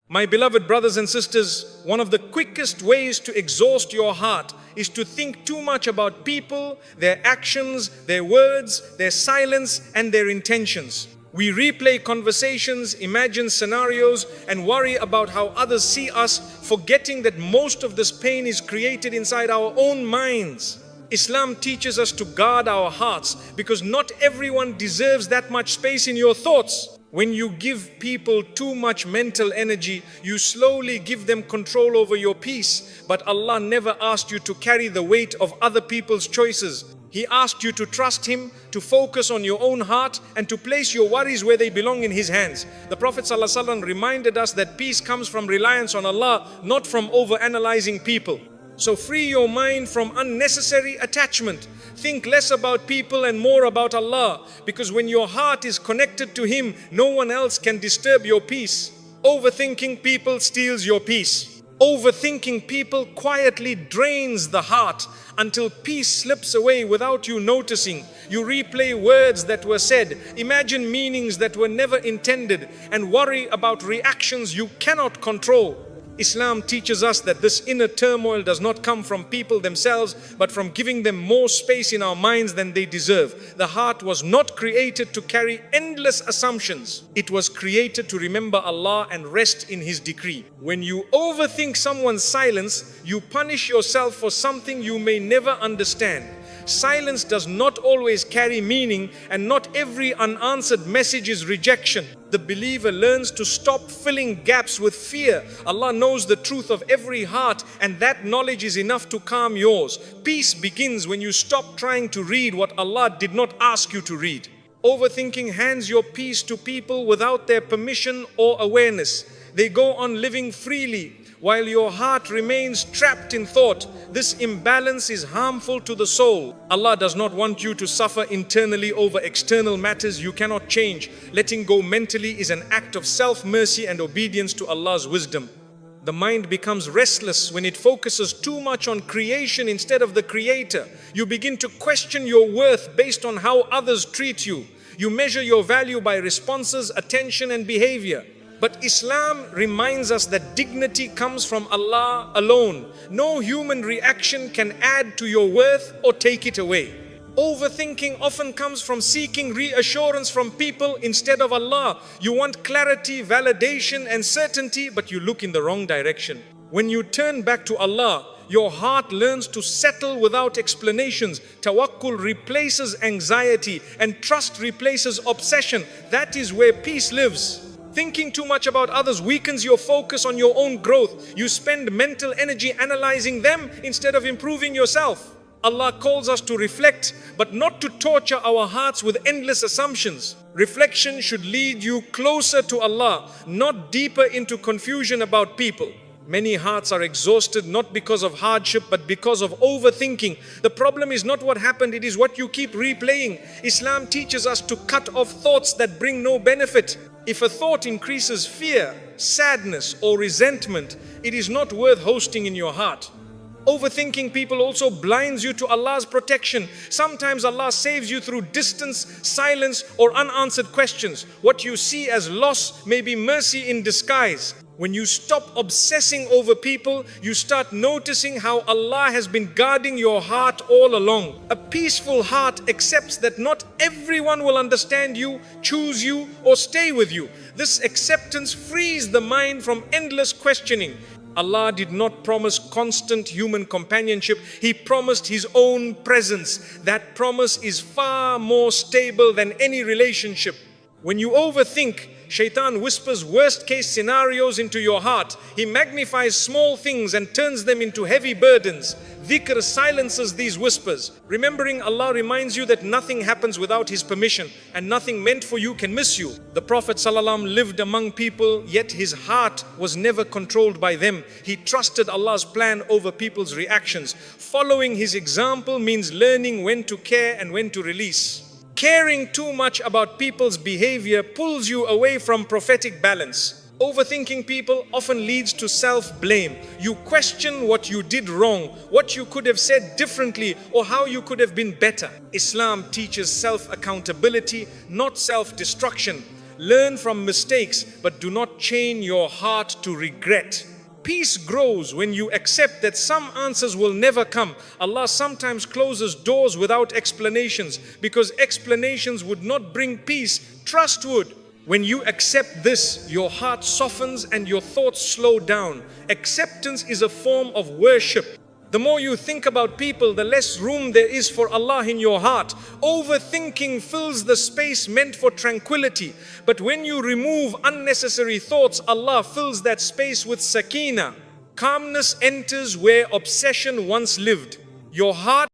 My beloved brothers and sisters, one of the quickest ways to exhaust your heart is to think too much about people, their actions, their words, their silence, and their intentions. We replay conversations, imagine scenarios, and worry about how others see us, forgetting that most of this pain is created inside our own minds. Islam teaches us to guard our hearts because not everyone deserves that much space in your thoughts. When you give people too much mental energy, you slowly give them control over your peace. But Allah never asked you to carry the weight of other people's choices. He asked you to trust Him, to focus on your own heart, and to place your worries where they belong, in His hands. The Prophet ﷺ reminded us that peace comes from reliance on Allah, not from overanalyzing people. So free your mind from unnecessary attachment. Think less about people and more about Allah, because when your heart is connected to Him, no one else can disturb your peace. Overthinking people steals your peace. Overthinking people quietly drains the heart until peace slips away without you noticing. You replay words that were said, imagine meanings that were never intended, and worry about reactions you cannot control. Islam teaches us that this inner turmoil does not come from people themselves, but from giving them more space in our minds than they deserve. The heart was not created to carry endless assumptions. It was created to remember Allah and rest in His decree. When you overthink someone's silence, you punish yourself for something you may never understand. Silence does not always carry meaning, and not every unanswered message is rejection. The believer learns to stop filling gaps with fear. Allah knows the truth of every heart, and that knowledge is enough to calm yours. Peace begins when you stop trying to read what Allah did not ask you to read. Overthinking hands your peace to people without their permission or awareness. They go on living freely while your heart remains trapped in thought. This imbalance is harmful to the soul. Allah does not want you to suffer internally over external matters you cannot change. Letting go mentally is an act of self-mercy and obedience to Allah's wisdom. The mind becomes restless when it focuses too much on creation instead of the Creator. You begin to question your worth based on how others treat you. You measure your value by responses, attention, and behavior. But Islam reminds us that dignity comes from Allah alone. No human reaction can add to your worth or take it away. Overthinking often comes from seeking reassurance from people instead of Allah. You want clarity, validation, and certainty, but you look in the wrong direction. When you turn back to Allah, your heart learns to settle without explanations. Tawakkul replaces anxiety, and trust replaces obsession. That is where peace lives. Thinking too much about others weakens your focus on your own growth. You spend mental energy analyzing them instead of improving yourself. Allah calls us to reflect, but not to torture our hearts with endless assumptions. Reflection should lead you closer to Allah, not deeper into confusion about people. Many hearts are exhausted not because of hardship, but because of overthinking. The problem is not what happened, it is what you keep replaying. Islam teaches us to cut off thoughts that bring no benefit. If a thought increases fear, sadness, or resentment, it is not worth hosting in your heart. Overthinking people also blinds you to Allah's protection. Sometimes Allah saves you through distance, silence, or unanswered questions. What you see as loss may be mercy in disguise. When you stop obsessing over people, you start noticing how Allah has been guarding your heart all along. A peaceful heart accepts that not everyone will understand you, choose you, or stay with you. This acceptance frees the mind from endless questioning. Allah did not promise constant human companionship. He promised His own presence. That promise is far more stable than any relationship. When you overthink, Shaitan whispers worst-case scenarios into your heart. He magnifies small things and turns them into heavy burdens. Dhikr silences these whispers. Remembering Allah reminds you that nothing happens without His permission, and nothing meant for you can miss you. The Prophet ﷺ lived among people, yet his heart was never controlled by them. He trusted Allah's plan over people's reactions. Following His example means learning when to care and when to release. Caring too much about people's behavior pulls you away from prophetic balance. Overthinking people often leads to self-blame. You question what you did wrong, what you could have said differently, or how you could have been better. Islam teaches self-accountability, not self-destruction. Learn from mistakes, but do not chain your heart to regret. Peace grows when you accept that some answers will never come. Allah sometimes closes doors without explanations because explanations would not bring peace. Trust would. When you accept this, your heart softens and your thoughts slow down. Acceptance is a form of worship. The more you think about people, the less room there is for Allah in your heart. Overthinking fills the space meant for tranquility. But when you remove unnecessary thoughts, Allah fills that space with sakina. Calmness enters where obsession once lived. Your heart